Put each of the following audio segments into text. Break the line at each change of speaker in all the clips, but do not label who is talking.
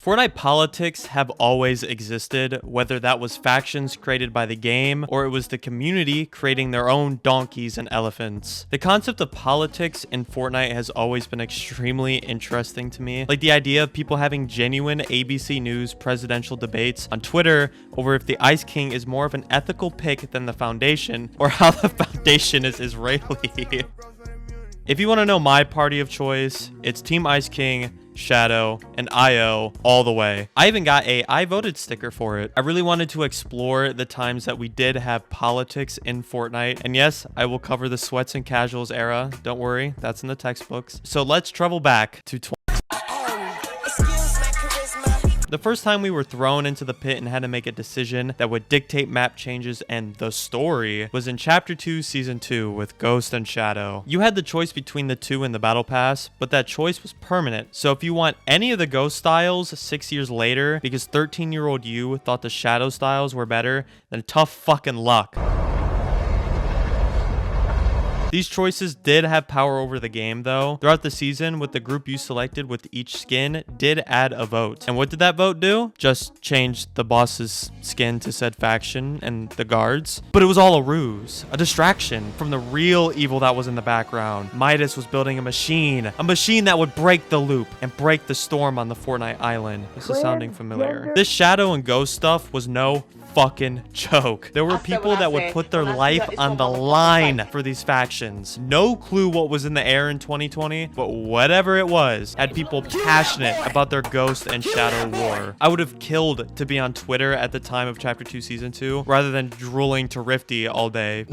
Fortnite politics have always existed, whether that was factions created by the game or it was the community creating their own donkeys and elephants. The concept of politics in Fortnite has always been extremely interesting to me. Like the idea of people having genuine ABC News presidential debates on Twitter over if the Ice King is more of an ethical pick than the Foundation, or how the Foundation is Israeli. If you want to know my party of choice, it's Team Ice King, Shadow, and IO all the way. I even got a I voted sticker for it. I really wanted to explore the times that we did have politics in Fortnite. And yes, I will cover the sweats and casuals era. Don't worry, that's in the textbooks. So let's travel back to the first time we were thrown into the pit and had to make a decision that would dictate map changes and the story was in Chapter 2, Season 2 with Ghost and Shadow. You had the choice between the two in the Battle Pass, but that choice was permanent. So if you want any of the Ghost styles 6 years later because 13-year-old you thought the Shadow styles were better, then tough fucking luck. These choices did have power over the game though. Throughout the season, with the group you selected with each skin did add a vote. And what did that vote do? Just change the boss's skin to said faction and the guards. But it was all a ruse, a distraction from the real evil that was in the background. Midas was building a machine that would break the loop and break the storm on the Fortnite island. This is sounding familiar. This Shadow and Ghost stuff was no fucking joke. There were people that would put their life on the line for these factions. No clue what was in the air in 2020, but whatever it was, had people passionate about their Ghost and Shadow war. I would have killed to be on Twitter at the time of Chapter 2 Season 2 rather than drooling to Rifty all day.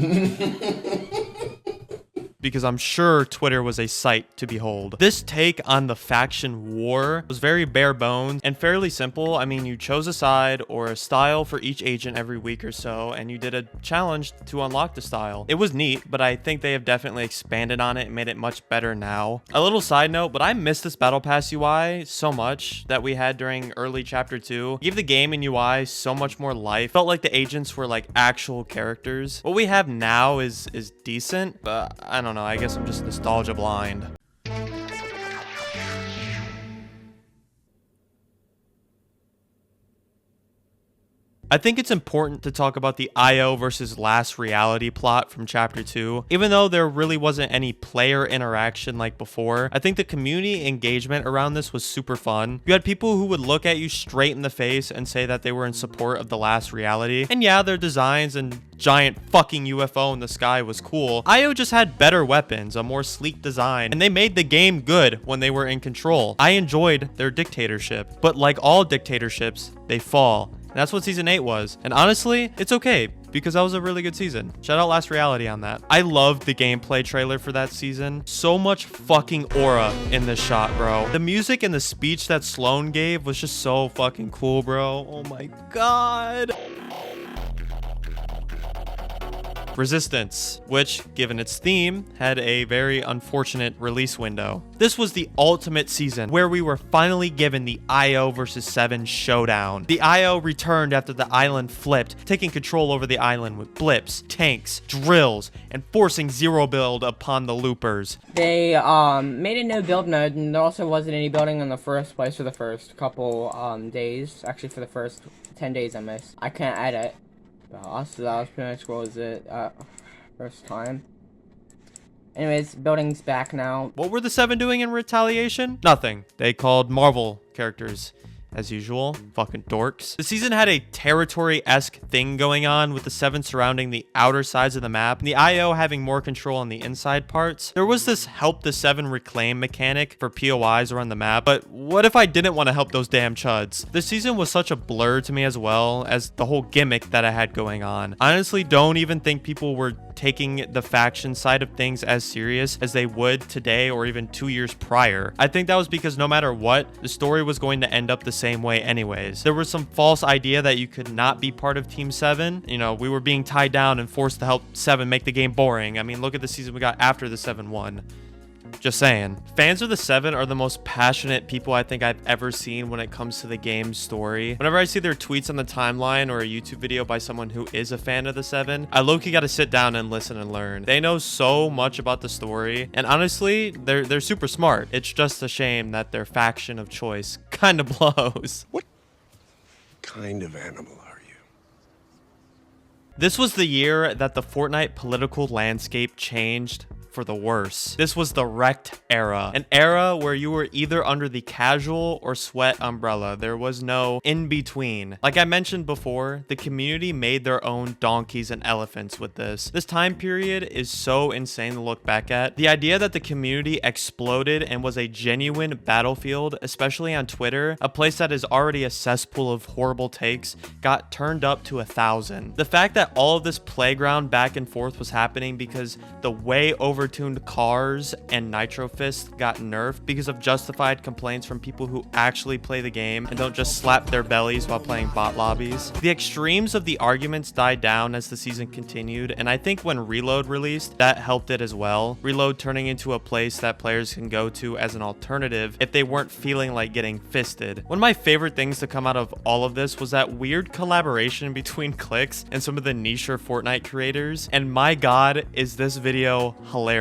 Because I'm sure Twitter was a sight to behold. This take on the faction war was very bare bones and fairly simple. I mean, you chose a side or a style for each agent every week or so, and you did a challenge to unlock the style. It was neat, but I think they have definitely expanded on it and made it much better now. A little side note, but I miss this Battle Pass UI so much that we had during early Chapter 2. It gave the game and UI so much more life. Felt like the agents were like actual characters. What we have now is decent, but I don't know. I guess I'm just nostalgia blind. I think it's important to talk about the IO versus Last Reality plot from Chapter 2. Even though there really wasn't any player interaction like before, I think the community engagement around this was super fun. You had people who would look at you straight in the face and say that they were in support of the Last Reality. And yeah, their designs and giant fucking UFO in the sky was cool. IO just had better weapons, a more sleek design, and they made the game good when they were in control. I enjoyed their dictatorship, but like all dictatorships, they fall. That's what Season 8 was. And honestly, it's okay because that was a really good season. Shout out Last Reality on that. I loved the gameplay trailer for that season. So much fucking aura in this shot, bro. The music and the speech that Sloan gave was just so fucking cool, bro. Oh my God. Resistance, which, given its theme, had a very unfortunate release window. This was the ultimate season where we were finally given the IO versus 7 showdown. The IO returned after the island flipped, taking control over the island with blips, tanks, drills, and forcing zero build upon the loopers.
They made a no build mode, and there also wasn't any building in the first place for the first couple days. Actually, for the first 10 days I missed. I can't edit. So that was pretty much what was it first time. Anyways, building's back now.
What were the 7 doing in retaliation? Nothing. They called Marvel characters. As usual, fucking dorks. The season had a territory-esque thing going on with the 7 surrounding the outer sides of the map and the IO having more control on the inside parts. There was this help the 7 reclaim mechanic for POIs around the map, but what if I didn't want to help those damn chuds? This season was such a blur to me as well as the whole gimmick that I had going on. Honestly, don't even think people were taking the faction side of things as serious as they would today or even 2 years prior. I think that was because no matter what, the story was going to end up the same way anyways. There was some false idea that you could not be part of Team 7. You know, we were being tied down and forced to help 7 make the game boring. I mean, look at the season we got after the 7 won. Just saying. Fans of the 7 are the most passionate people I think I've ever seen when it comes to the game's story. Whenever I see their tweets on the timeline or a YouTube video by someone who is a fan of the 7, I low-key gotta sit down and listen and learn. They know so much about the story, and honestly, they're super smart. It's just a shame that their faction of choice kind of blows.
What kind of animal are you?
This was the year that the Fortnite political landscape changed for the worse. This was the wrecked era, an era where you were either under the casual or sweat umbrella. There was no in between. Like I mentioned before, the community made their own donkeys and elephants with this. This time period is so insane to look back at. The idea that the community exploded and was a genuine battlefield, especially on Twitter, a place that is already a cesspool of horrible takes, got turned up to 1,000. The fact that all of this playground back and forth was happening because the way overtuned cars and Nitro Fist got nerfed because of justified complaints from people who actually play the game and don't just slap their bellies while playing bot lobbies. The extremes of the arguments died down as the season continued, and I think when Reload released, that helped it as well. Reload turning into a place that players can go to as an alternative if they weren't feeling like getting fisted. One of my favorite things to come out of all of this was that weird collaboration between Clix and some of the nicher Fortnite creators, and my god, is this video hilarious.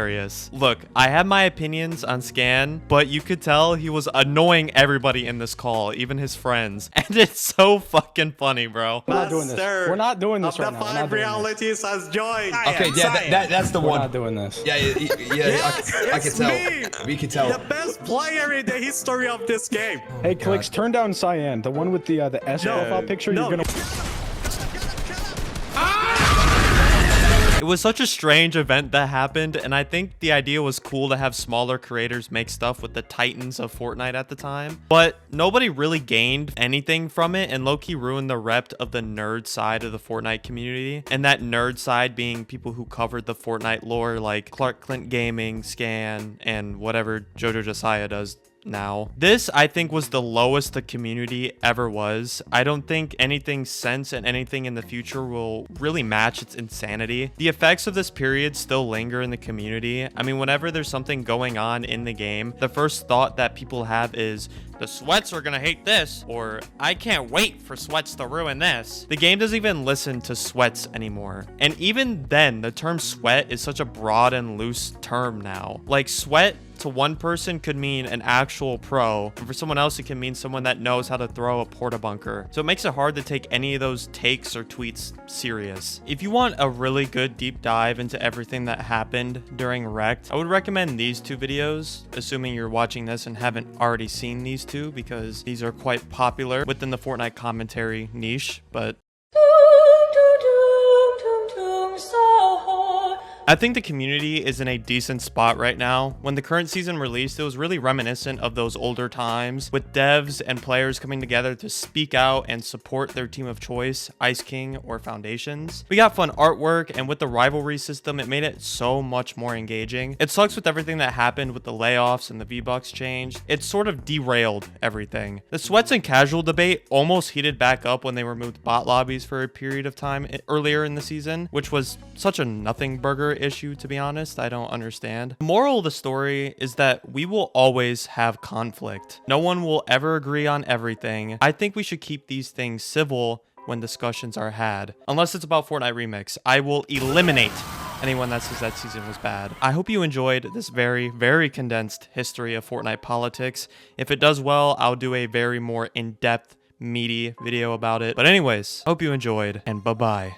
Look, I have my opinions on Scan, but you could tell he was annoying everybody in this call, even his friends. And it's so fucking funny, bro.
We're not doing this. We're not doing this right now.
The 5 realities has joined.
Okay, yeah, that's the
We're
one.
not doing this.
Yeah, I can tell. We can tell.
The best player in the history of this game.
Hey, Clicks, turn down Cyan, the one with the S profile picture.
no.
You're gonna.
It was such a strange event that happened, and I think the idea was cool to have smaller creators make stuff with the titans of Fortnite at the time, but nobody really gained anything from it, and low-key ruined the rep of the nerd side of the Fortnite community, and that nerd side being people who covered the Fortnite lore like Clark Clint Gaming, Scan, and whatever Jojo Josiah does now. This, I think, was the lowest the community ever was. I don't think anything since and anything in the future will really match its insanity. The effects of this period still linger in the community. I mean, whenever there's something going on in the game, the first thought that people have is, the Sweats are gonna hate this, or I can't wait for Sweats to ruin this. The game doesn't even listen to Sweats anymore. And even then, the term sweat is such a broad and loose term now. Like, sweat to one person could mean an actual pro, and for someone else it can mean someone that knows how to throw a porta bunker. So it makes it hard to take any of those takes or tweets serious. If you want a really good deep dive into everything that happened during Wrecked, I would recommend these two videos, assuming you're watching this and haven't already seen these two, because these are quite popular within the Fortnite commentary niche. But I think the community is in a decent spot right now. When the current season released, it was really reminiscent of those older times, with devs and players coming together to speak out and support their team of choice, Ice King or Foundations. We got fun artwork, and with the rivalry system, it made it so much more engaging. It sucks with everything that happened with the layoffs and the V-Bucks change. It sort of derailed everything. The Sweats and Casual debate almost heated back up when they removed bot lobbies for a period of time earlier in the season, which was such a nothing burger issue, to be honest. I don't understand. The moral of the story is that we will always have conflict. No one will ever agree on everything. I think we should keep these things civil when discussions are had. Unless it's about Fortnite Remix, I will eliminate anyone that says that season was bad. I hope you enjoyed this very, very condensed history of Fortnite politics. If it does well, I'll do a very more in-depth, meaty video about it. But anyways, hope you enjoyed, and bye-bye.